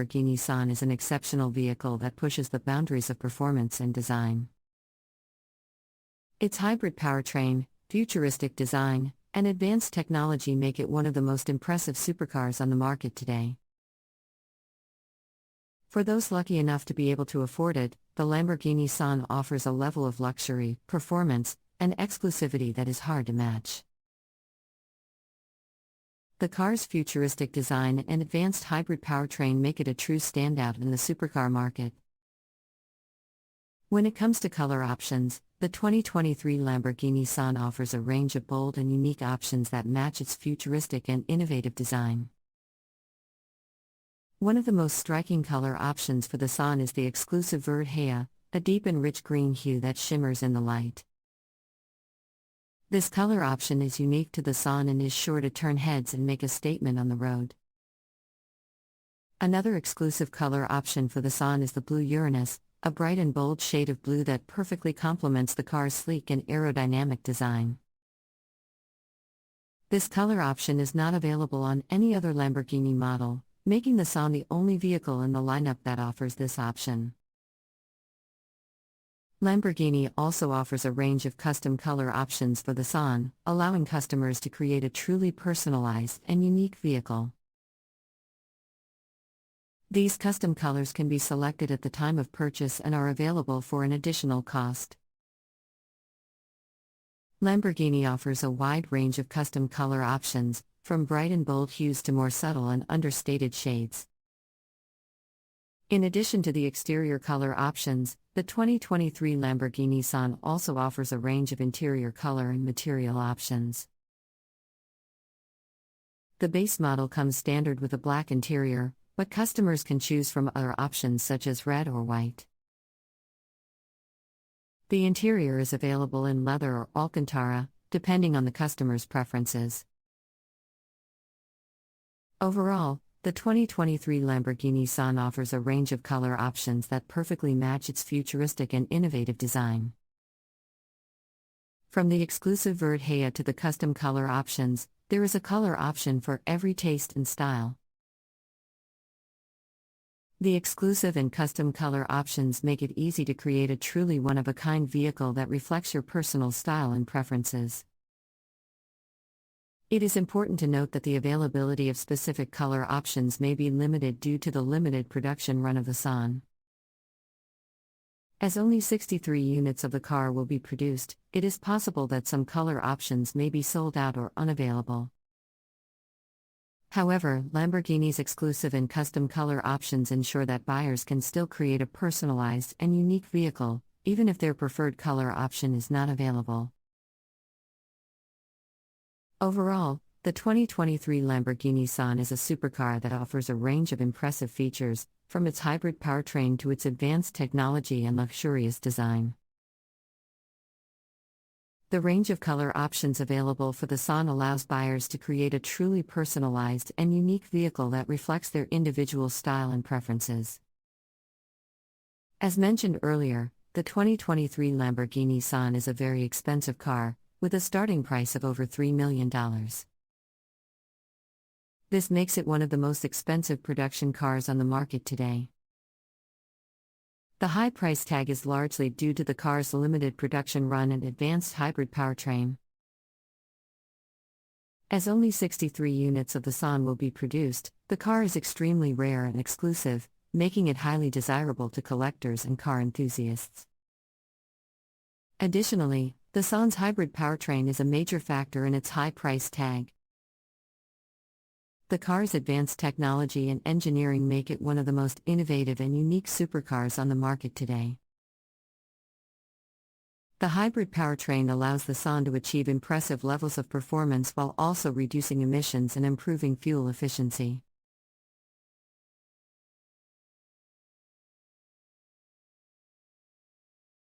Lamborghini Sian is an exceptional vehicle that pushes the boundaries of performance and design. Its hybrid powertrain, futuristic design, and advanced technology make it one of the most impressive supercars on the market today. For those lucky enough to be able to afford it, the Lamborghini Sian offers a level of luxury, performance, and exclusivity that is hard to match. The car's futuristic design and advanced hybrid powertrain make it a true standout in the supercar market. When it comes to color options, the 2023 Lamborghini Sian offers a range of bold and unique options that match its futuristic and innovative design. One of the most striking color options for the Sian is the exclusive Verde Haie, a deep and rich green hue that shimmers in the light. This color option is unique to the Sian and is sure to turn heads and make a statement on the road. Another exclusive color option for the Sian is the blue Uranus, a bright and bold shade of blue that perfectly complements the car's sleek and aerodynamic design. This color option is not available on any other Lamborghini model, making the Sian the only vehicle in the lineup that offers this option. Lamborghini also offers a range of custom color options for the Sian, allowing customers to create a truly personalized and unique vehicle. These custom colors can be selected at the time of purchase and are available for an additional cost. Lamborghini offers a wide range of custom color options, from bright and bold hues to more subtle and understated shades. In addition to the exterior color options, the 2023 Lamborghini Sian also offers a range of interior color and material options. The base model comes standard with a black interior, but customers can choose from other options such as red or white. The interior is available in leather or Alcantara, depending on the customer's preferences. Overall, the 2023 Lamborghini Sian offers a range of color options that perfectly match its futuristic and innovative design. From the exclusive Verde Haie to the custom color options, there is a color option for every taste and style. The exclusive and custom color options make it easy to create a truly one-of-a-kind vehicle that reflects your personal style and preferences. It is important to note that the availability of specific color options may be limited due to the limited production run of the Sian. As only 63 units of the car will be produced, it is possible that some color options may be sold out or unavailable. However, Lamborghini's exclusive and custom color options ensure that buyers can still create a personalized and unique vehicle, even if their preferred color option is not available. Overall, the 2023 Lamborghini Sian is a supercar that offers a range of impressive features, from its hybrid powertrain to its advanced technology and luxurious design. The range of color options available for the Sian allows buyers to create a truly personalized and unique vehicle that reflects their individual style and preferences. As mentioned earlier, the 2023 Lamborghini Sian is a very expensive car, with a starting price of over $3 million. This makes it one of the most expensive production cars on the market today. The high price tag is largely due to the car's limited production run and advanced hybrid powertrain. As only 63 units of the Sian will be produced, the car is extremely rare and exclusive, making it highly desirable to collectors and car enthusiasts. Additionally, the Sian's hybrid powertrain is a major factor in its high price tag. The car's advanced technology and engineering make it one of the most innovative and unique supercars on the market today. The hybrid powertrain allows the Sian to achieve impressive levels of performance while also reducing emissions and improving fuel efficiency.